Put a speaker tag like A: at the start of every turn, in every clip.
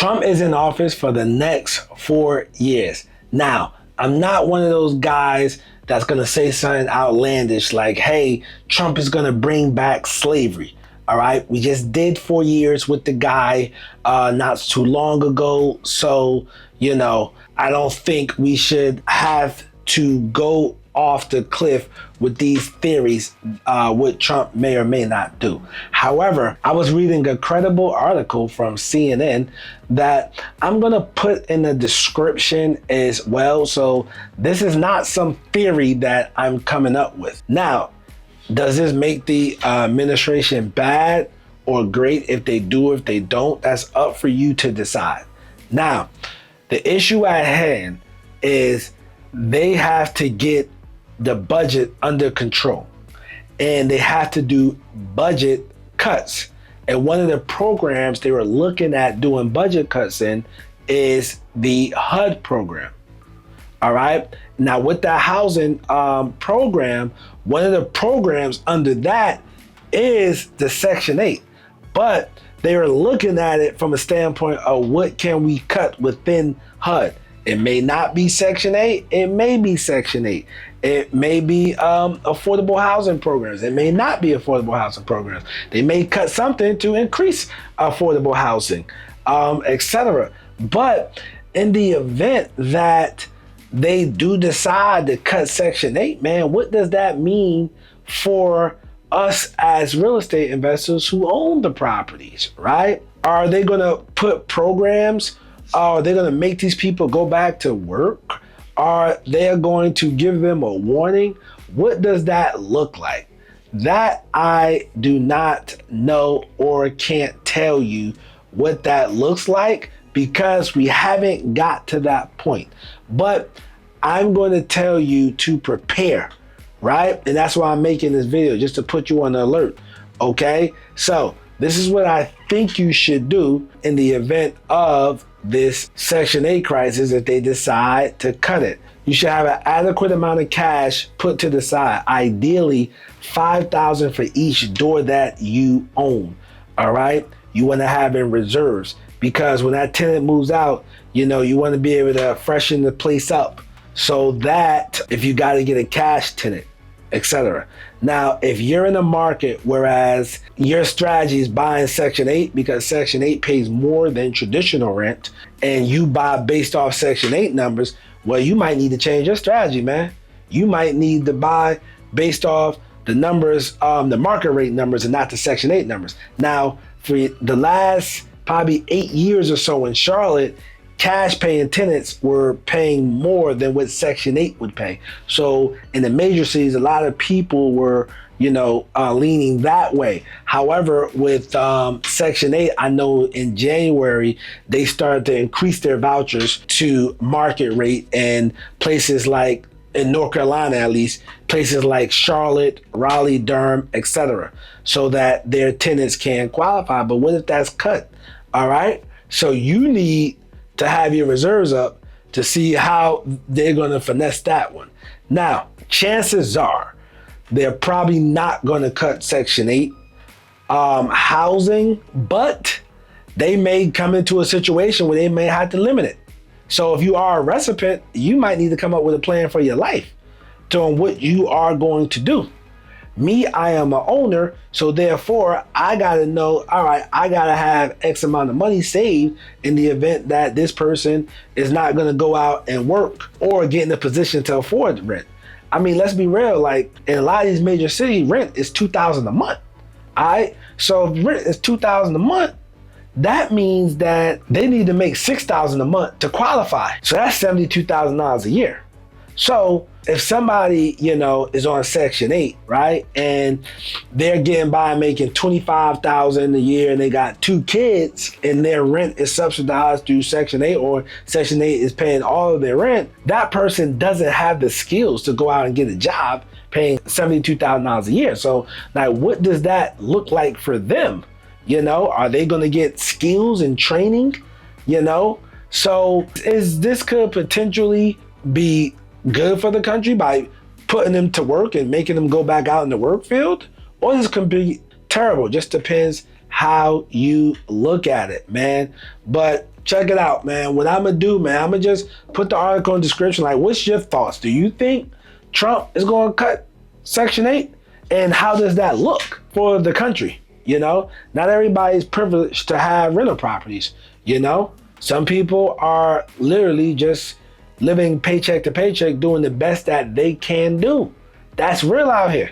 A: Trump is in office for the next 4 years. Now, I'm not one of those guys that's gonna say something outlandish like, hey, Trump is gonna bring back slavery. All right, we just did 4 years with the guy not too long ago. So, I don't think we should have to go off the cliff with these theories, what Trump may or may not do. However, I was reading a credible article from CNN that I'm gonna put in the description as well. So this is not some theory that I'm coming up with. Now, does this make the administration bad or great if they do or if they don't? That's up for you to decide. Now, the issue at hand is they have to get the budget under control and they have to do budget cuts. And one of the programs they were looking at doing budget cuts in is the HUD program. All right. Now with that housing program, one of the programs under that is the Section 8, but they are looking at it from a standpoint of what can we cut within HUD. It may not be Section 8, it may be Section 8. It may be affordable housing programs. It may not be affordable housing programs. They may cut something to increase affordable housing, etc. But in the event that they do decide to cut Section 8, man, what does that mean for us as real estate investors who own the properties, right? Are they gonna put programs? Are they gonna make these people go back to work? Are they going to give them a warning? What does that look like? That I do not know or can't tell you what that looks like because we haven't got to that point. But I'm going to tell you to prepare, right? And that's why I'm making this video, just to put you on alert, okay? So this is what I think you should do in the event of this Section 8 crisis if they decide to cut it. You should have an adequate amount of cash put to the side, ideally $5,000 for each door that you own, all right? You want to have in reserves because when that tenant moves out, you want to be able to freshen the place up so that if you got to get a cash tenant, etc. Now, if you're in a market whereas your strategy is buying Section 8 because Section 8 pays more than traditional rent and you buy based off Section 8 numbers, well, you might need to change your strategy, man. You might need to buy based off the numbers, the market rate numbers and not the Section 8 numbers. Now, for the last probably 8 years or so in Charlotte, cash paying tenants were paying more than what Section 8 would pay. So in the major cities, a lot of people were, leaning that way. However, with Section 8, I know in January, they started to increase their vouchers to market rate and places like, in North Carolina at least, places like Charlotte, Raleigh, Durham, etc., so that their tenants can qualify. But what if that's cut? All right. So you need to have your reserves up to see how they're going to finesse that one. Now, chances are they're probably not going to cut Section 8 housing, but they may come into a situation where they may have to limit it. So if you are a recipient, you might need to come up with a plan for your life on what you are going to do. Me, I am an owner, so therefore I gotta know, all right, I gotta have X amount of money saved in the event that this person is not gonna go out and work or get in a position to afford rent. I mean, let's be real, like in a lot of these major cities, rent is $2,000 a month, all right? So if rent is $2,000 a month, that means that they need to make $6,000 a month to qualify. So that's $72,000 a year. So if somebody, is on Section 8, right, and they're getting by making $25,000 a year and they got 2 kids and their rent is subsidized through Section 8 or Section 8 is paying all of their rent, that person doesn't have the skills to go out and get a job paying $72,000 a year. So now what does that look like for them? Are they going to get skills and training? So this could potentially be good for the country by putting them to work and making them go back out in the work field, or this can be terrible. Just depends how you look at it, man. But check it out, man. What I'm gonna do, man, I'm gonna just put the article in the description. Like, what's your thoughts? Do you think Trump is gonna cut Section 8? And how does that look for the country? You know, not everybody's privileged to have rental properties. You know, some people are literally just living paycheck to paycheck, doing the best that they can do. That's real out here.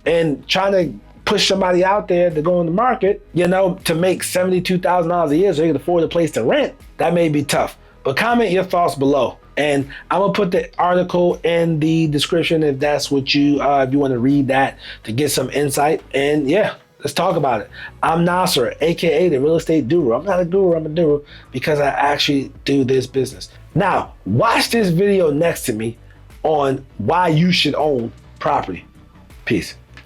A: And trying to push somebody out there to go in the market, you know, to make $72,000 a year so they can afford a place to rent, that may be tough. But comment your thoughts below. And I'm gonna put the article in the description if that's what if you want to read that to get some insight. And yeah, let's talk about it. I'm Nasser, AKA the real estate guru. I'm not a guru, I'm a guru because I actually do this business. Now, watch this video next to me on why you should own property. Peace.